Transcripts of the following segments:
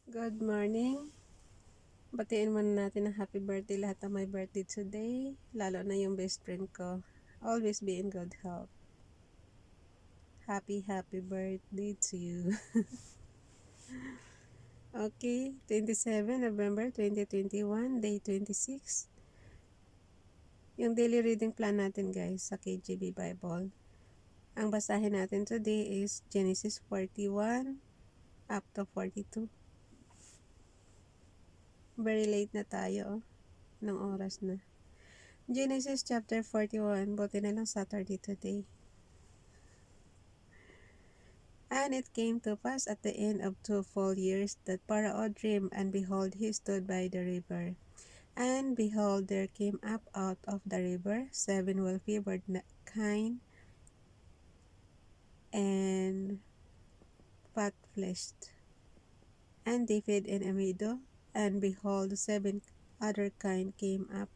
Good morning. Batiin muna natin ng happy birthday lahat ng may birthday today, lalo na yung best friend ko. Always be in good health. Happy birthday to you. Okay, 27 November 2021, day 26. Yung daily reading plan natin guys sa KJV Bible. Ang basahin natin today is Genesis 41 up to 42. Very late na tayo, ng oras na. Genesis chapter 41, buti na lang Saturday today. And it came to pass at the end of 2 full years that Pharaoh dreamed, and behold, he stood by the river. And behold, there came up out of the river 7 well-favored kine and fat-fleshed. And they fed in a meadow, and behold, 7 other kine came up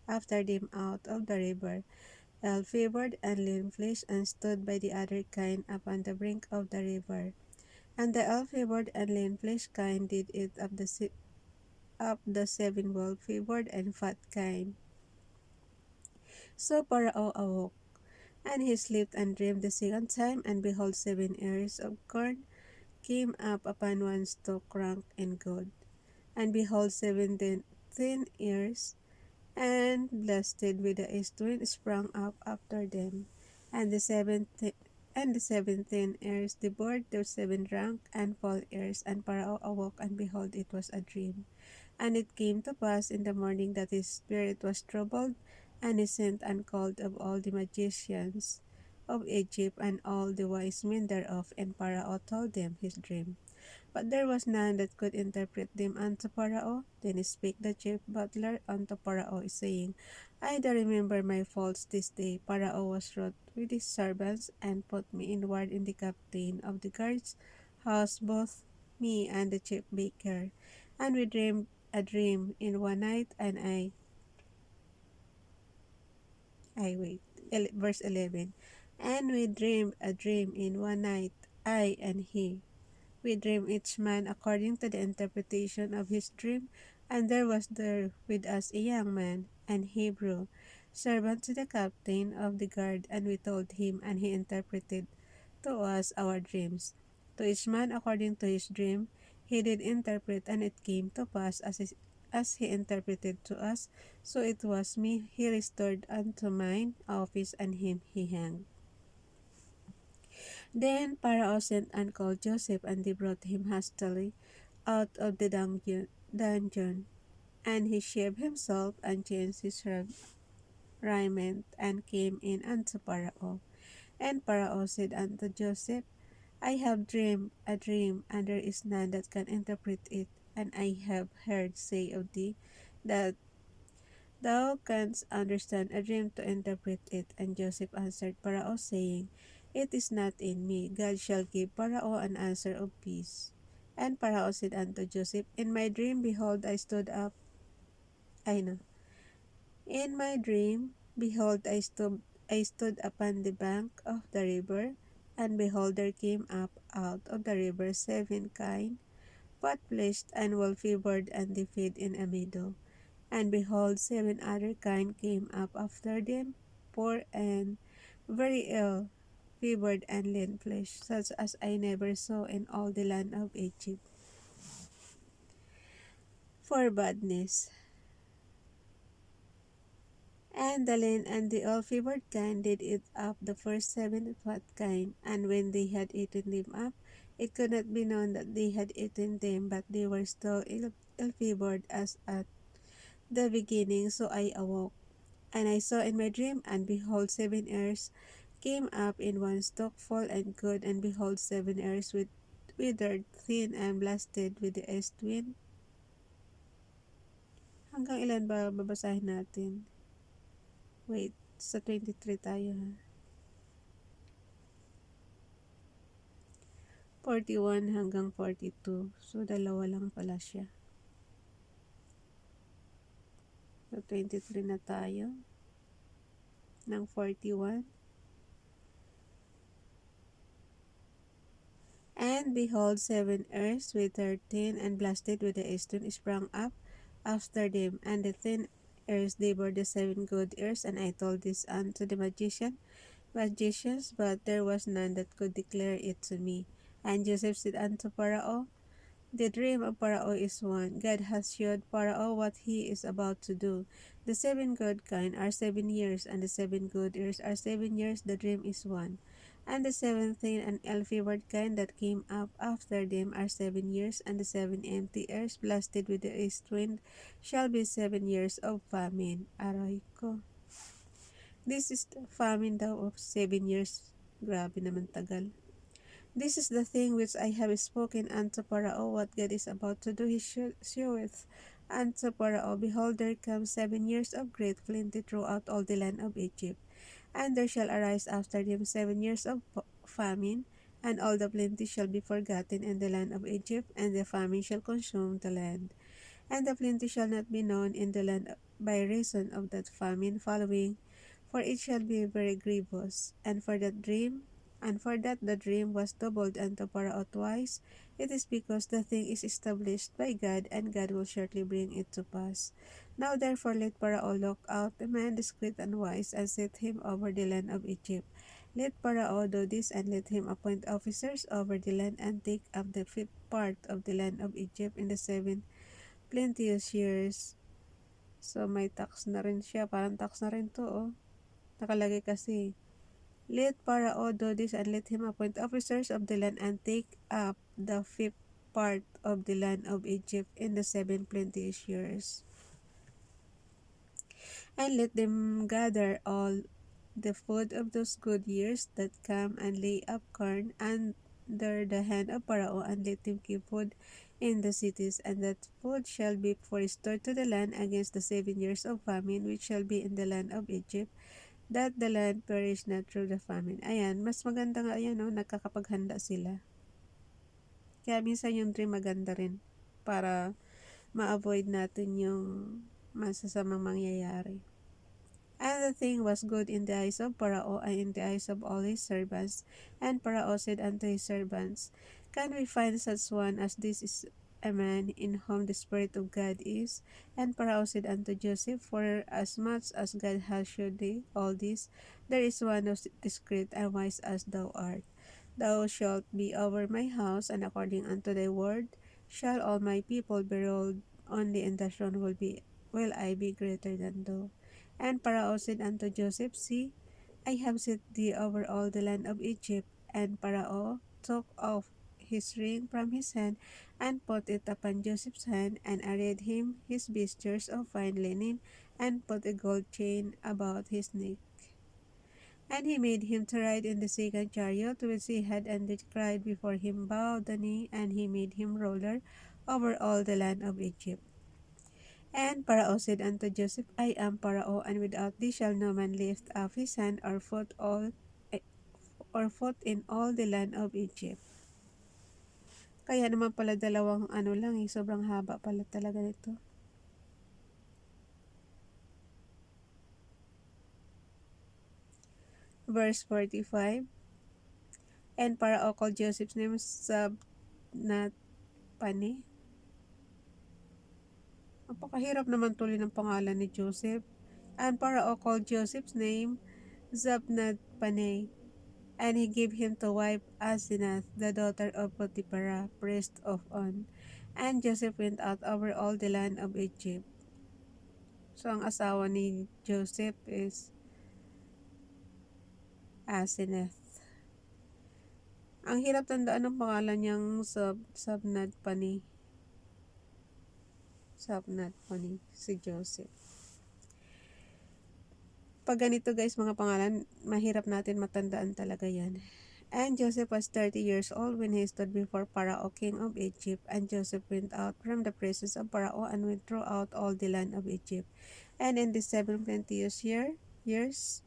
after them out of the river, well-favored and lean-fleshed, and stood by the other kine upon the brink of the river. And the ill-favored and lean-fleshed kine did eat of the 7 well-favored and fat kine. So Pharaoh awoke, and he slept and dreamed the second time, and behold, 7 ears of corn came up upon one stalk rank and good. And behold, 7 thin ears, and blasted with the east wind, sprang up after them. And the 7 thin ears devoured the 7 rank and full ears. And Pharaoh awoke, and behold, it was a dream. And it came to pass in the morning that his spirit was troubled, and he sent and called of all the magicians of Egypt and all the wise men thereof, and Pharaoh told them his dream. But there was none that could interpret them unto Pharaoh. Then spake the chief butler unto Pharaoh, saying, I do remember my faults this day. Pharaoh was wroth with his servants, and put me in ward in the captain of the guard's house, both me and the chief baker. And we dreamed a dream in one night, and I wait. Verse 11. And we dreamed a dream in one night, I and he. We dreamed each man according to the interpretation of his dream, and there was there with us a young man, an Hebrew, servant to the captain of the guard, and we told him, and he interpreted to us our dreams. To each man according to his dream, he did interpret, and it came to pass as he interpreted to us, so it was me he restored unto mine office, and him he hanged. Then Pharaoh sent and called Joseph, and they brought him hastily out of the dungeon. And he shaved himself, and changed his raiment, and came in unto Pharaoh. And Pharaoh said unto Joseph, I have dreamed a dream, and there is none that can interpret it. And I have heard say of thee that thou canst understand a dream to interpret it. And Joseph answered Pharaoh, saying, It is not in me. God shall give Pharaoh an answer of peace. And Pharaoh said unto Joseph, In my dream, behold, I know. In my dream, behold, I stood upon the bank of the river, and behold, there came up out of the river 7 kine, fat-fleshed and well-favored, and they fed in a meadow. And behold, 7 other kine came up after them, poor and very ill, favored and lean flesh, such as I never saw in all the land of Egypt, for badness. And the lean and the ill-favored kine did eat up the first 7 fat kine, and when they had eaten them up, it could not be known that they had eaten them, but they were still ill-favored as at the beginning. So I awoke, and I saw in my dream, and behold, 7 ears came up in one stalk, full and good, and behold, 7 ears withered, thin, and blasted with the east wind. Hanggang ilan ba babasahin natin? Wait, sa 23 tayo ha. 41 hanggang 42. So, dalawa lang pala siya. So, 23 na tayo. Ng 41. And behold, 7 earths with 13, and blasted with the east wind sprang up after them, and the 10 earths devoured the 7 good earths. And I told this unto the magicians, but there was none that could declare it to me. And Joseph said unto Pharaoh, the dream of Pharaoh is one. God has showed Pharaoh what he is about to do. The 7 good kine are 7 years, and the 7 good years are 7 years. The dream is one. And the 7th and ill-favored kind that came up after them are 7 years, and the 7 empty ears blasted with the east wind shall be 7 years of famine. Aray ko. This is the famine daw of 7 years. Grabe naman tagal. This is the thing which I have spoken unto Pharaoh, what God is about to do, he sheweth unto Pharaoh, behold, there come 7 years of great plenty throughout all the land of Egypt, and there shall arise after them 7 years of famine, and all the plenty shall be forgotten in the land of Egypt, and the famine shall consume the land. And the plenty shall not be known in the land by reason of that famine following, for it shall be very grievous. And for that the dream was doubled unto Pharaoh twice, it is because the thing is established by God, and God will shortly bring it to pass. Now therefore let Pharaoh look out a man discreet and wise, and set him over the land of Egypt. Let Pharaoh do this, and let him appoint officers over the land, and take up the fifth part of the land of Egypt in the 7 plenteous years. So, may tax na rin siya. Parang tax na rin to, oh. Nakalagay kasi, let Pharaoh do this, and let him appoint officers of the land, and take up the fifth part of the land of Egypt in the 7 plenteous years. And let them gather all the food of those good years that come, and lay up corn under the hand of Pharaoh, and let him keep food in the cities, and that food shall be for restored to the land against the 7 years of famine which shall be in the land of Egypt, that the land perish not through the famine. Ayan, mas maganda nga yan, no? Nagkakapaghanda sila. Kaya minsan yung dream maganda rin para ma-avoid natin yung masasamang mangyayari. And the thing was good in the eyes of Pharaoh, and in the eyes of all his servants. And Pharaoh said unto his servants, can we find such one as this is a man in whom the Spirit of God is? And Pharaoh said unto Joseph, for as much as God has shewed thee all this, there is one as discreet and wise as thou art. Thou shalt be over my house, and according unto thy word shall all my people be ruled. Only in the throne will I be greater than thou. And Pharaoh said unto Joseph, see, I have set thee over all the land of Egypt. And Pharaoh took off his ring from his hand, and put it upon Joseph's hand, and arrayed him his vestures of fine linen, and put a gold chain about his neck. And he made him to ride in the second chariot which he had, and they cried before him, bow the knee, and he made him ruler over all the land of Egypt. And Pharaoh said unto Joseph, I am Pharaoh, and without thee shall no man lift up his hand or foot in all the land of Egypt. Kaya naman pala dalawang lang, sobrang haba pala talaga nito. Verse 45. And Pharaoh called Joseph's name Sabnat Pane. Napakahirap naman tuloy ng pangalan ni Joseph. And Pharaoh called Joseph's name Zabnad Panay, and he gave him to wife Asenath, the daughter of Potiphera, priest of On. And Joseph went out over all the land of Egypt. So, ang asawa ni Joseph is Asenath. Ang hirap tandaan ng pangalan niyang Sabnad Pani. Sabnad Pani, si Joseph. Pag ganito guys, mga pangalan, mahirap natin matandaan talaga yan. And Joseph was 30 years old when he stood before Pharaoh, king of Egypt. And Joseph went out from the presence of Pharaoh, and went throughout all the land of Egypt. And in the 7 plenteous years,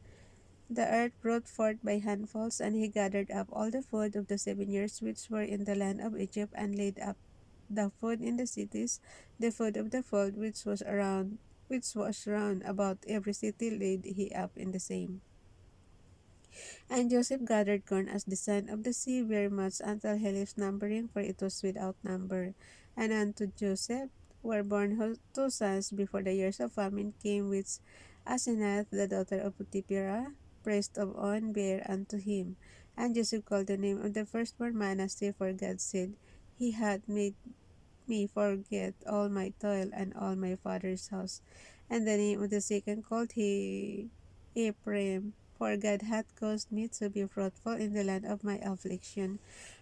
the earth brought forth by handfuls, and he gathered up all the food of the 7 years which were in the land of Egypt, and laid up the food in the cities, the food of the fold which was round about every city laid he up in the same. And Joseph gathered corn as the sand of the sea, very much until he left numbering, for it was without number. And unto Joseph were born two sons before the years of famine came, which Asenath, the daughter of Potipherah, priest of On, bare unto him. And Joseph called the name of the firstborn Manasseh, for God said, He hath made me forget all my toil and all my father's house. And the name of the second called he Ephraim, for God hath caused me to be fruitful in the land of my affliction.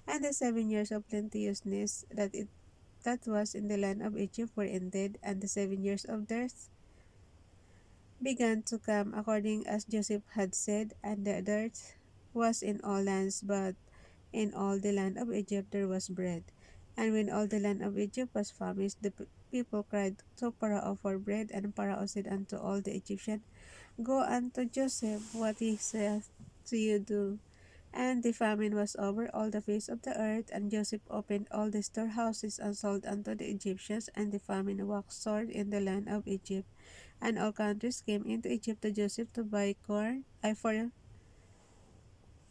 And the 7 years of plenteousness that was in the land of Egypt were ended, and the 7 years of dearth began to come, according as Joseph had said, and the dearth was in all lands, but in all the land of Egypt there was bread. And when all the land of Egypt was famished, the people cried to Pharaoh for bread, and Pharaoh said unto all the Egyptians, Go unto Joseph, what he saith to you do. And the famine was over all the face of the earth, and Joseph opened all the storehouses and sold unto the Egyptians, and the famine waxed sore in the land of Egypt. And all countries came into Egypt to Joseph to buy corn, for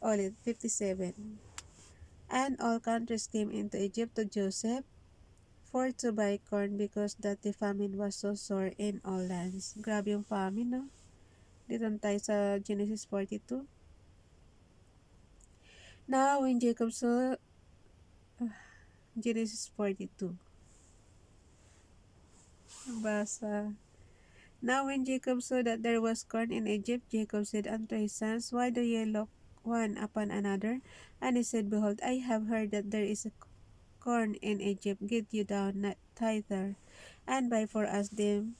olive, 57. And all countries came into Egypt to Joseph for to buy corn, because that the famine was so sore in all lands. Grabe yung famine, no? Dito na tayo sa Genesis 42. Now, when Jacob saw, Genesis 42. Basa. Now when Jacob saw that there was corn in Egypt, Jacob said unto his sons, Why do ye look one upon another? And he said, Behold, I have heard that there is a corn in Egypt. Get you down thither, and buy for us from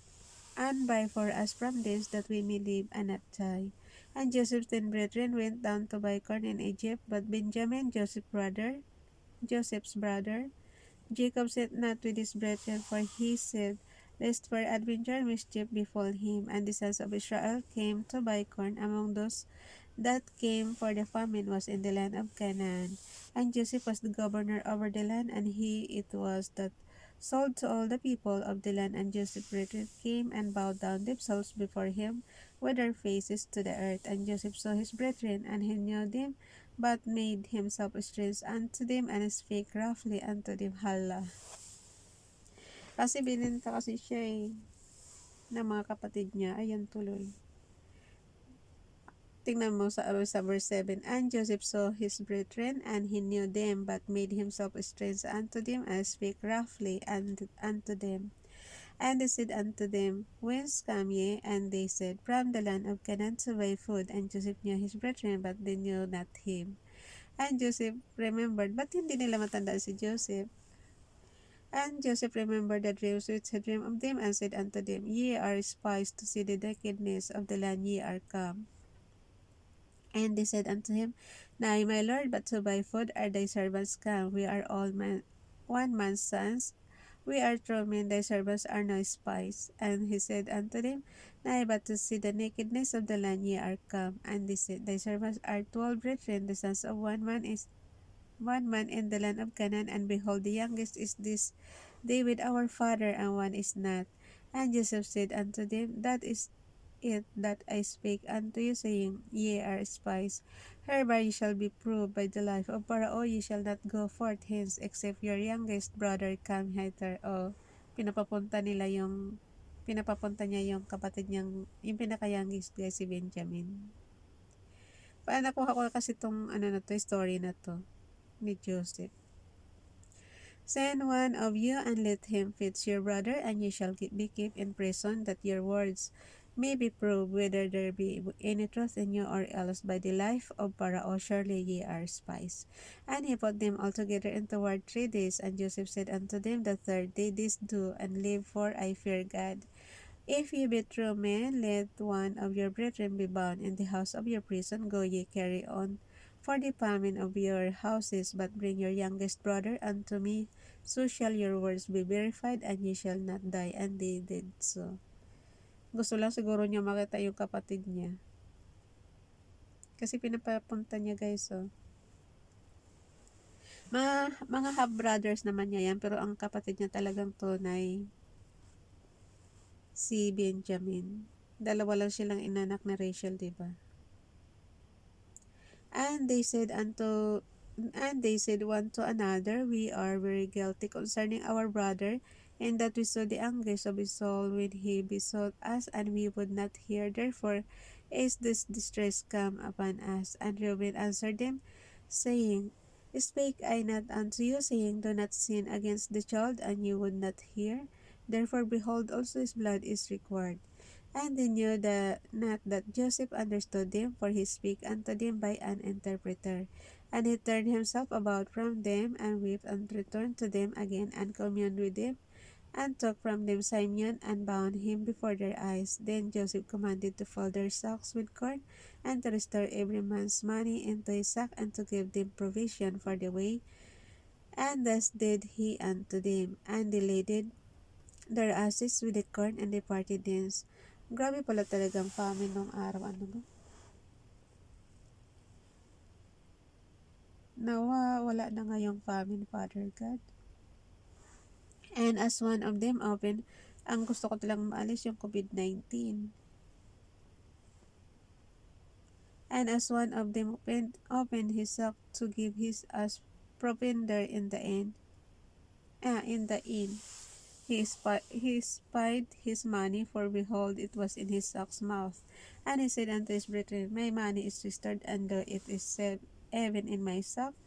thence, that we may live and not die. And Joseph's 10 brethren went down to buy corn in Egypt, but Benjamin, Joseph's brother, Jacob sat not with his brethren, for he said, Lest for adventure and mischief befall him. And the sons of Israel came to buy corn among those that came, for the famine was in the land of Canaan. And Joseph was the governor over the land, and he it was that sold to all the people of the land. And Joseph's brethren came and bowed down themselves before him with their faces to the earth. And Joseph saw his brethren, and he knew them, but made himself strange unto them, and spake roughly unto them. Hala. Kasi bininta kasi siya ng mga kapatid niya. Ayan tuloy. Tingnan mo sa verse 7. And Joseph saw his brethren, and he knew them, but made himself strange unto them, and spake roughly unto them. And they said unto them, Whence come ye? And they said, From the land of Canaan to buy food. And Joseph knew his brethren, but they knew not him. And Joseph remembered, but hindi nila matandaan si Joseph. And Joseph remembered the dreams which he dreamed of them, and said unto them, Ye are spies to see the nakedness of the land ye are come. And they said unto him, Nay, my lord, but to buy food are thy servants come. We are all one man's sons. We are true men, thy servants are no spies. And he said unto them, Nay, but to see the nakedness of the land ye are come. And they said, Thy servants are 12 brethren, the sons of one man in the land of Canaan, and behold, the youngest is this day with our father, and one is not. And Joseph said unto them, That is it that I spake unto you, saying, Ye are spies. Hereby ye shall be proved by the life of Pharaoh, ye shall not go forth hence, except your youngest brother come hither. O, pinapapunta niya yung kapatid niyang, yung pinaka-youngest guys, si Benjamin. Paano nakuha ko kasi itong, story na to, ni Joseph. Send one of you, and let him fetch your brother, and ye shall be kept in prison, that your words may be proved, whether there be any truth in you, or else by the life of Pharaoh surely ye are spies. And he put them all together into ward 3 days. And Joseph said unto them, The third day this do, and live, for I fear God. If ye be true men, let one of your brethren be bound in the house of your prison. Go ye, carry on for the famine of your houses, but bring your youngest brother unto me, so shall your words be verified, and ye shall not die. And they did so. Gusto lang siguro niya makita yung kapatid niya. Kasi pinapapunta niya guys, oh. Mga half-brothers naman niya yan, pero ang kapatid niya talagang tunay, si Benjamin. Dalawa lang silang inanak na Rachel, diba? And they said unto and they said one to another, We are very guilty concerning our brother, in that we saw the anguish of his soul when he besought us, and we would not hear. Therefore is this distress come upon us. And Reuben answered them, saying, Spake I not unto you, saying, Do not sin against the child, and you would not hear? Therefore, behold, also his blood is required. And they knew not that Joseph understood them, for he spake unto them by an interpreter. And he turned himself about from them, and wept, and returned to them again, and communed with them, and took from them Simeon, and bound him before their eyes. Then Joseph commanded to fill their sacks with corn, and to restore every man's money into his sack, and to give them provision for the way. And thus did he unto them. And they laden their asses with the corn, and departed thence. Grabe pala talagang famine nung araw. Ano ba? Nawa, wala na ngayong famine, Father God. And as one of them opened, ang gusto ko talang maalis yung COVID-19. And as one of them opened his sack to give his as provender in the inn, he spied his money, for behold, it was in his sack's mouth. And he said unto his brethren, My money is restored, and though it is said, even in my sack.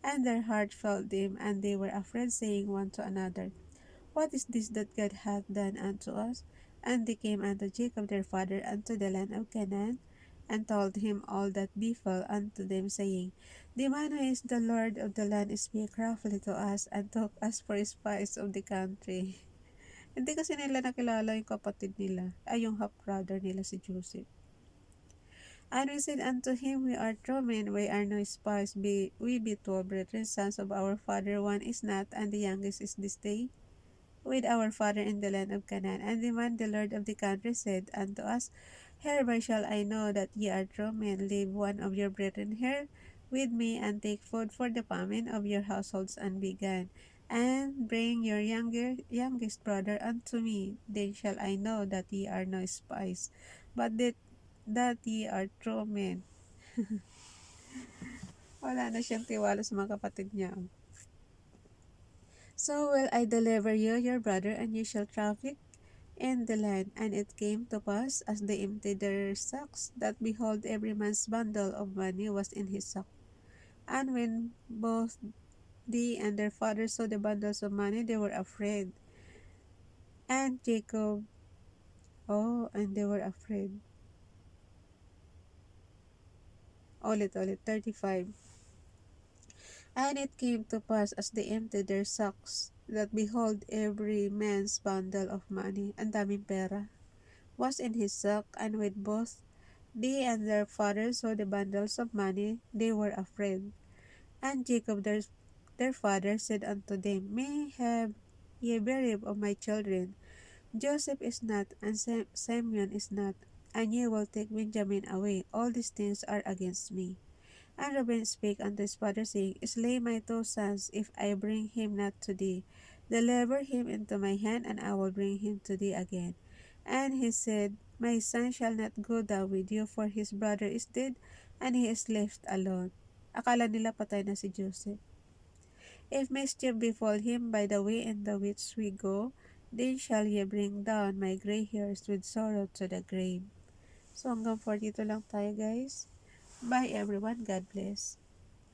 And their heart failed them, and they were afraid, saying one to another, What is this that God hath done unto us? And they came unto Jacob their father unto the land of Canaan, and told him all that befell unto them, saying, The man who is the Lord of the land spake roughly to us, and took us for spies of the country. Hindi kasi nila nakilala yung kapatid nila, ay yung half-brother nila si Joseph. And we said unto him, We are true men, we are no spies, we be 12 brethren, sons of our father, one is not, and the youngest is this day with our father in the land of Canaan. And the man, the lord of the country, said unto us, Hereby shall I know that ye are true men. Leave one of your brethren here with me, and take food for the famine of your households unbegun. And bring your youngest brother unto me. Then shall I know that ye are no spies, but that ye are true men. Wala na siyang tiwala sa mga kapatid niya. So will I deliver you your brother, and you shall traffic in the land. And it came to pass, as they emptied their sacks, that behold, every man's bundle of money was in his sack. And when both they and their father saw the bundles of money, they were afraid. And Jacob, and they were afraid. Ulit, 35. And it came to pass, as they emptied their sacks, that behold, every man's bundle of money, and daming pera, was in his sack. And with both they and their father saw the bundles of money, they were afraid. And Jacob their father said unto them, May have ye buried of my children. Joseph is not, and Simeon is not, and ye will take Benjamin away. All these things are against me. And Reuben spake unto his father, saying, Slay my two sons, if I bring him not to thee. Deliver him into my hand, and I will bring him to thee again. And he said, My son shall not go down with you, for his brother is dead, and he is left alone. Akala nila patay na si Joseph. If mischief befall him by the way in the which we go, then shall ye bring down my gray hairs with sorrow to the grave. So hanggang 42 lang tayo guys. Bye everyone. God bless.